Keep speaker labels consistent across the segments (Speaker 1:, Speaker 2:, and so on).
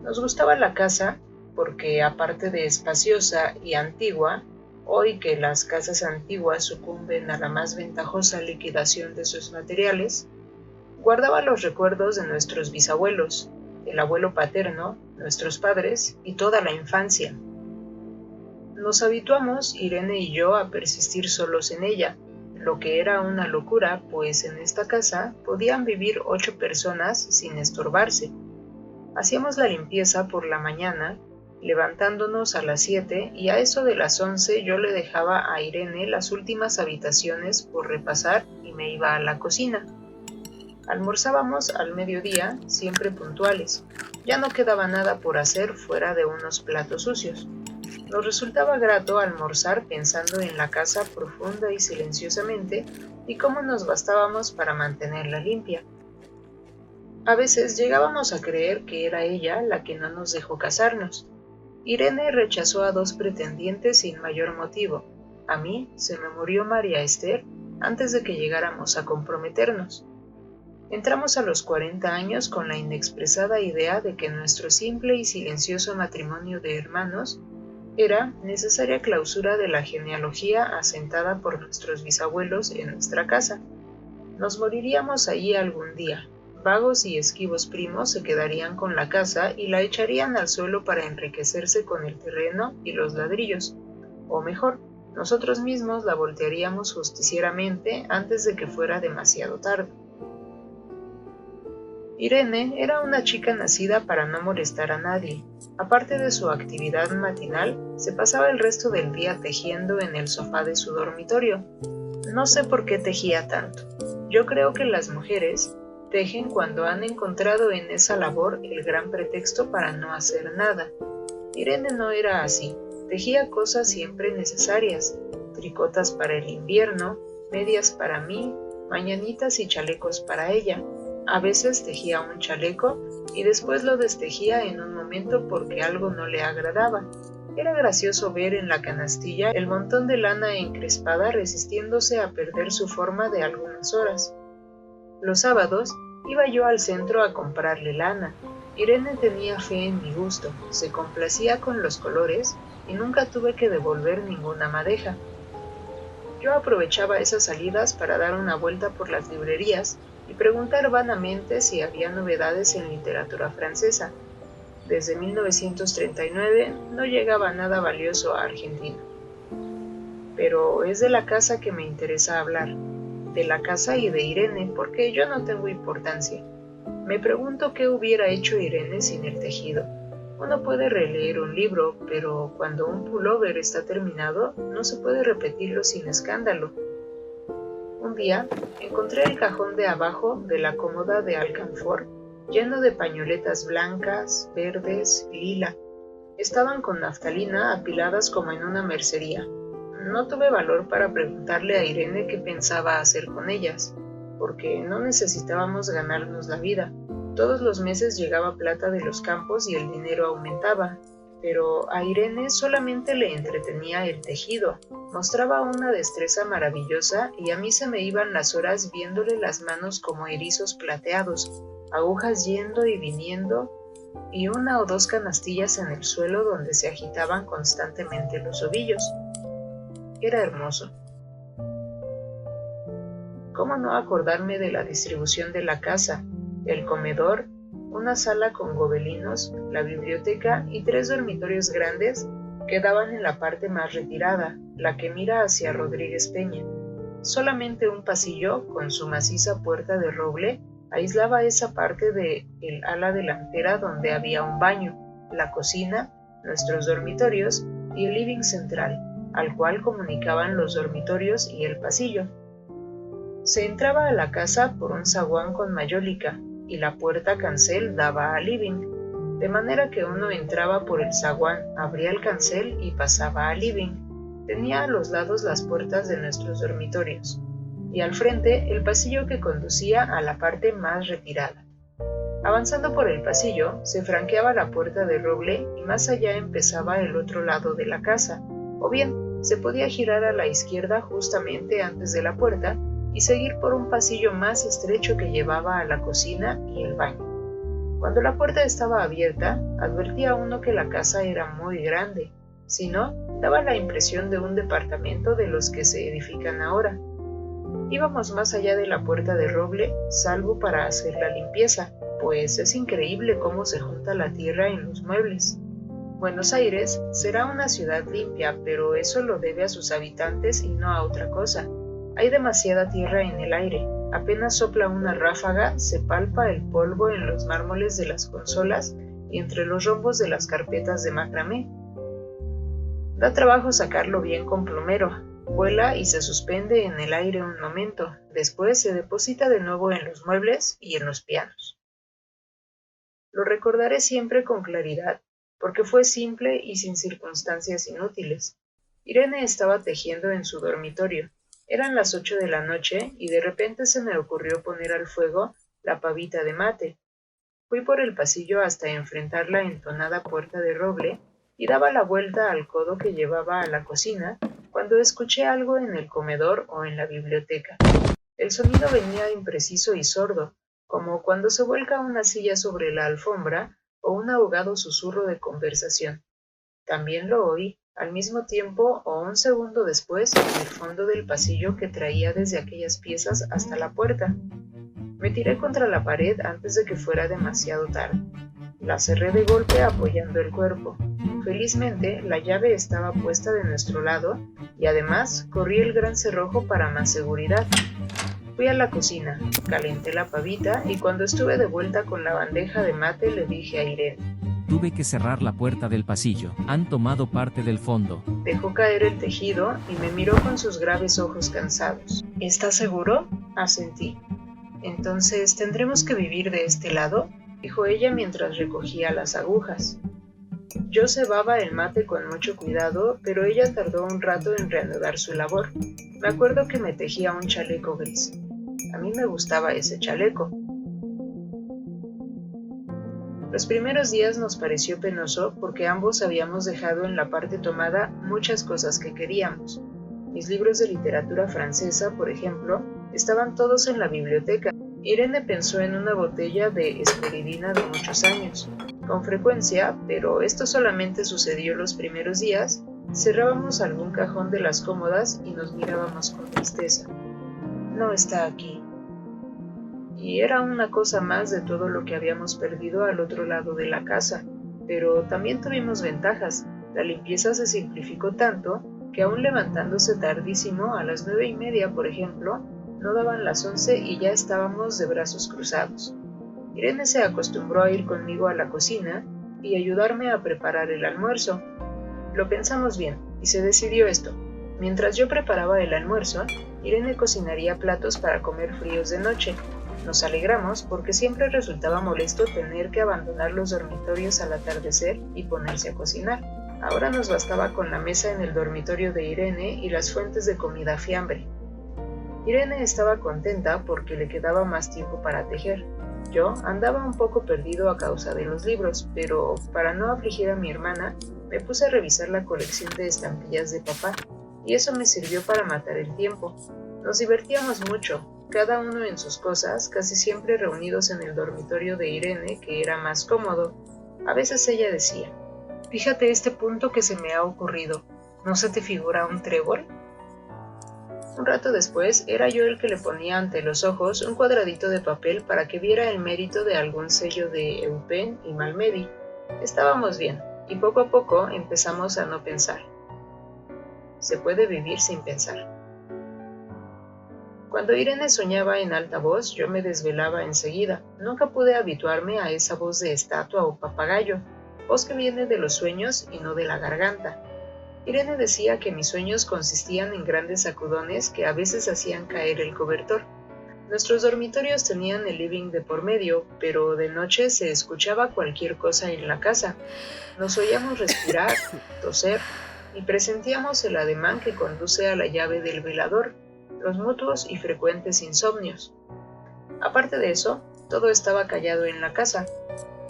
Speaker 1: Nos gustaba la casa porque, aparte de espaciosa y antigua, hoy que las casas antiguas sucumben a la más ventajosa liquidación de sus materiales, guardaba los recuerdos de nuestros bisabuelos, el abuelo paterno, nuestros padres y toda la infancia. Nos habituamos, Irene y yo, a persistir solos en ella, lo que era una locura, pues en esta casa podían vivir 8 personas sin estorbarse. Hacíamos la limpieza por la mañana, levantándonos a las 7, y a eso de las 11 yo le dejaba a Irene las últimas habitaciones por repasar y me iba a la cocina. Almorzábamos al mediodía, siempre puntuales. Ya no quedaba nada por hacer fuera de unos platos sucios. Nos resultaba grato almorzar pensando en la casa profunda y silenciosamente y cómo nos bastábamos para mantenerla limpia. A veces llegábamos a creer que era ella la que no nos dejó casarnos. Irene rechazó a 2 pretendientes sin mayor motivo. A mí se me murió María Esther antes de que llegáramos a comprometernos. Entramos a los 40 años con la inexpresada idea de que nuestro simple y silencioso matrimonio de hermanos era necesaria clausura de la genealogía asentada por nuestros bisabuelos en nuestra casa. Nos moriríamos allí algún día. Vagos y esquivos primos se quedarían con la casa y la echarían al suelo para enriquecerse con el terreno y los ladrillos. O mejor, nosotros mismos la voltearíamos justicieramente antes de que fuera demasiado tarde. Irene era una chica nacida para no molestar a nadie. Aparte de su actividad matinal, se pasaba el resto del día tejiendo en el sofá de su dormitorio. No sé por qué tejía tanto. Yo creo que las mujeres tejen cuando han encontrado en esa labor el gran pretexto para no hacer nada. Irene no era así. Tejía cosas siempre necesarias: tricotas para el invierno, medias para mí, mañanitas y chalecos para ella. A veces tejía un chaleco y después lo destejía en un momento porque algo no le agradaba. Era gracioso ver en la canastilla el montón de lana encrespada resistiéndose a perder su forma de algunas horas. Los sábados iba yo al centro a comprarle lana. Irene tenía fe en mi gusto, se complacía con los colores y nunca tuve que devolver ninguna madeja. Yo aprovechaba esas salidas para dar una vuelta por las librerías y preguntar vanamente si había novedades en literatura francesa. Desde 1939 no llegaba nada valioso a Argentina. Pero es de la casa que me interesa hablar, de la casa y de Irene, porque yo no tengo importancia. Me pregunto qué hubiera hecho Irene sin el tejido. Uno puede releer un libro, pero cuando un pullover está terminado, no se puede repetirlo sin escándalo. Un día encontré el cajón de abajo de la cómoda de alcanfor lleno de pañoletas blancas, verdes, lila. Estaban con naftalina apiladas como en una mercería. No tuve valor para preguntarle a Irene qué pensaba hacer con ellas, porque no necesitábamos ganarnos la vida. Todos los meses llegaba plata de los campos y el dinero aumentaba, pero a Irene solamente le entretenía el tejido. Mostraba una destreza maravillosa y a mí se me iban las horas viéndole las manos como erizos plateados, agujas yendo y viniendo y 1 o 2 canastillas en el suelo donde se agitaban constantemente los ovillos. Era hermoso. ¿Cómo no acordarme de la distribución de la casa, el comedor, una sala con gobelinos, la biblioteca y 3 dormitorios grandes que daban en la parte más retirada, la que mira hacia Rodríguez Peña? Solamente un pasillo, con su maciza puerta de roble, aislaba esa parte del ala delantera donde había un baño, la cocina, nuestros dormitorios y el living central, al cual comunicaban los dormitorios y el pasillo. Se entraba a la casa por un zaguán con mayólica y la puerta cancel daba al living, de manera que uno entraba por el zaguán, abría el cancel y pasaba al living. Tenía a los lados las puertas de nuestros dormitorios y al frente el pasillo que conducía a la parte más retirada. Avanzando por el pasillo, se franqueaba la puerta de roble y más allá empezaba el otro lado de la casa, o bien se podía girar a la izquierda justamente antes de la puerta y seguir por un pasillo más estrecho que llevaba a la cocina y el baño. Cuando la puerta estaba abierta, advertía a uno que la casa era muy grande, si no, daba la impresión de un departamento de los que se edifican ahora. Íbamos más allá de la puerta de roble, salvo para hacer la limpieza, pues es increíble cómo se junta la tierra en los muebles. Buenos Aires será una ciudad limpia, pero eso lo debe a sus habitantes y no a otra cosa. Hay demasiada tierra en el aire. Apenas sopla una ráfaga, se palpa el polvo en los mármoles de las consolas y entre los rombos de las carpetas de macramé. Da trabajo sacarlo bien con plomero. Vuela y se suspende en el aire un momento. Después se deposita de nuevo en los muebles y en los pianos. Lo recordaré siempre con claridad, porque fue simple y sin circunstancias inútiles. Irene estaba tejiendo en su dormitorio. Eran las 8 de la noche y de repente se me ocurrió poner al fuego la pavita de mate. Fui por el pasillo hasta enfrentar la entonada puerta de roble y daba la vuelta al codo que llevaba a la cocina cuando escuché algo en el comedor o en la biblioteca. El sonido venía impreciso y sordo, como cuando se vuelca una silla sobre la alfombra o un ahogado susurro de conversación. También lo oí, al mismo tiempo o un segundo después, en el fondo del pasillo que traía desde aquellas piezas hasta la puerta. Me tiré contra la pared antes de que fuera demasiado tarde. La cerré de golpe apoyando el cuerpo. Felizmente, la llave estaba puesta de nuestro lado y además corrí el gran cerrojo para más seguridad. Fui a la cocina, calenté la pavita y cuando estuve de vuelta con la bandeja de mate le dije a Irene:
Speaker 2: Tuve que cerrar la puerta del pasillo. Han tomado parte del fondo.
Speaker 1: Dejó caer el tejido y me miró con sus graves ojos cansados. ¿Estás seguro? Asentí. Entonces, ¿tendremos que vivir de este lado?, dijo ella mientras recogía las agujas. Yo cebaba el mate con mucho cuidado, pero ella tardó un rato en reanudar su labor. Me acuerdo que me tejía un chaleco gris. A mí me gustaba ese chaleco. Los primeros días nos pareció penoso porque ambos habíamos dejado en la parte tomada muchas cosas que queríamos. Mis libros de literatura francesa, por ejemplo, estaban todos en la biblioteca. Irene pensó en una botella de esperidina de muchos años. Con frecuencia, pero esto solamente sucedió los primeros días, cerrábamos algún cajón de las cómodas y nos mirábamos con tristeza. No está aquí. Y era una cosa más de todo lo que habíamos perdido al otro lado de la casa, pero también tuvimos ventajas. La limpieza se simplificó tanto que aún levantándose tardísimo, a las 9:30, por ejemplo, no daban las 11 y ya estábamos de brazos cruzados. Irene se acostumbró a ir conmigo a la cocina y ayudarme a preparar el almuerzo. Lo pensamos bien y se decidió esto. Mientras yo preparaba el almuerzo, Irene cocinaría platos para comer fríos de noche. Nos alegramos porque siempre resultaba molesto tener que abandonar los dormitorios al atardecer y ponerse a cocinar. Ahora nos bastaba con la mesa en el dormitorio de Irene y las fuentes de comida fiambre. Irene estaba contenta porque le quedaba más tiempo para tejer. Yo andaba un poco perdido a causa de los libros, pero para no afligir a mi hermana, me puse a revisar la colección de estampillas de papá, y eso me sirvió para matar el tiempo. Nos divertíamos mucho, cada uno en sus cosas, casi siempre reunidos en el dormitorio de Irene, que era más cómodo. A veces ella decía: «Fíjate este punto que se me ha ocurrido, ¿no se te figura un trébol?». Un rato después, era yo el que le ponía ante los ojos un cuadradito de papel para que viera el mérito de algún sello de Eupen y Malmedy. Estábamos bien, y poco a poco empezamos a no pensar. Se puede vivir sin pensar. Cuando Irene soñaba en alta voz, yo me desvelaba enseguida. Nunca pude habituarme a esa voz de estatua o papagayo, voz que viene de los sueños y no de la garganta. Irene decía que mis sueños consistían en grandes sacudones que a veces hacían caer el cobertor. Nuestros dormitorios tenían el living de por medio, pero de noche se escuchaba cualquier cosa en la casa. Nos oíamos respirar, toser, y presentíamos el ademán que conduce a la llave del velador, los mutuos y frecuentes insomnios. Aparte de eso, todo estaba callado en la casa.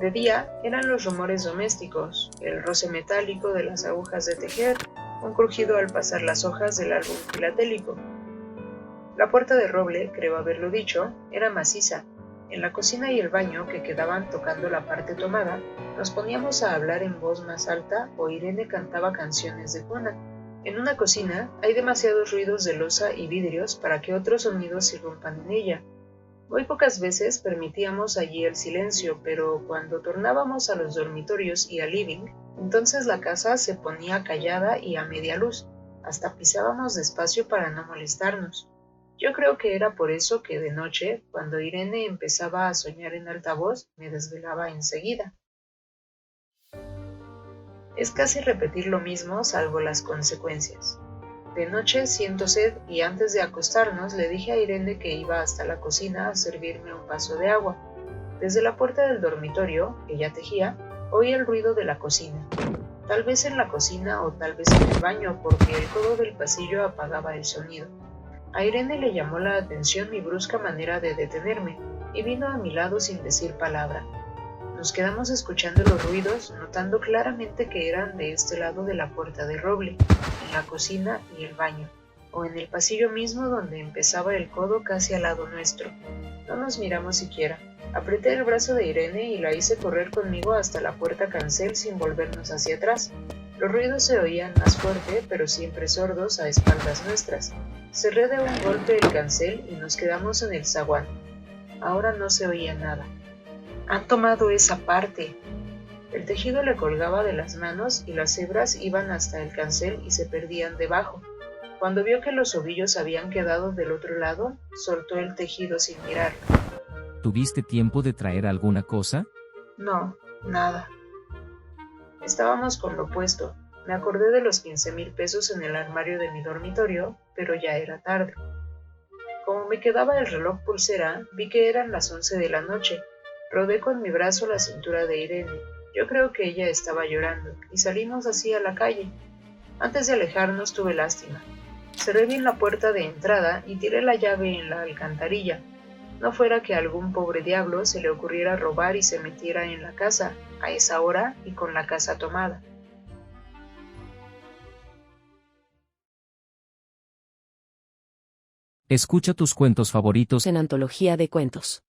Speaker 1: De día eran los rumores domésticos, el roce metálico de las agujas de tejer, un crujido al pasar las hojas del álbum filatélico. La puerta de roble, creo haberlo dicho, era maciza, En la cocina y el baño, que quedaban tocando la parte tomada, nos poníamos a hablar en voz más alta o Irene cantaba canciones de cuna. En una cocina hay demasiados ruidos de loza y vidrios para que otros sonidos irrumpan en ella. Muy pocas veces permitíamos allí el silencio, pero cuando tornábamos a los dormitorios y al living, entonces la casa se ponía callada y a media luz. Hasta pisábamos despacio para no molestarnos. Yo creo que era por eso que de noche, cuando Irene empezaba a soñar en alta voz, me desvelaba enseguida. Es casi repetir lo mismo, salvo las consecuencias. De noche siento sed y antes de acostarnos le dije a Irene que iba hasta la cocina a servirme un vaso de agua. Desde la puerta del dormitorio, que ya tejía, oí el ruido de la cocina. Tal vez en la cocina o tal vez en el baño, porque el codo del pasillo apagaba el sonido. A Irene le llamó la atención mi brusca manera de detenerme, y vino a mi lado sin decir palabra. Nos quedamos escuchando los ruidos, notando claramente que eran de este lado de la puerta de roble, en la cocina y el baño, o en el pasillo mismo donde empezaba el codo casi al lado nuestro. No nos miramos siquiera. Apreté el brazo de Irene y la hice correr conmigo hasta la puerta cancel sin volvernos hacia atrás. Los ruidos se oían más fuerte, pero siempre sordos a espaldas nuestras. Cerré de un golpe el cancel y nos quedamos en el zaguán. Ahora no se oía nada. Han tomado esa parte. El tejido le colgaba de las manos y las hebras iban hasta el cancel y se perdían debajo. Cuando vio que los ovillos habían quedado del otro lado, soltó el tejido sin mirarlo.
Speaker 2: ¿Tuviste tiempo de traer alguna cosa?
Speaker 1: No, nada. Estábamos con lo puesto. Me acordé de los 15,000 pesos en el armario de mi dormitorio, pero ya era tarde. Como me quedaba el reloj pulsera, vi que eran las 11 de la noche. Rodé con mi brazo la cintura de Irene. Yo creo que ella estaba llorando, y salimos así a la calle. Antes de alejarnos tuve lástima. Cerré bien la puerta de entrada y tiré la llave en la alcantarilla. No fuera que a algún pobre diablo se le ocurriera robar y se metiera en la casa, a esa hora y con la casa tomada.
Speaker 2: Escucha tus cuentos favoritos
Speaker 3: en Antología de Cuentos.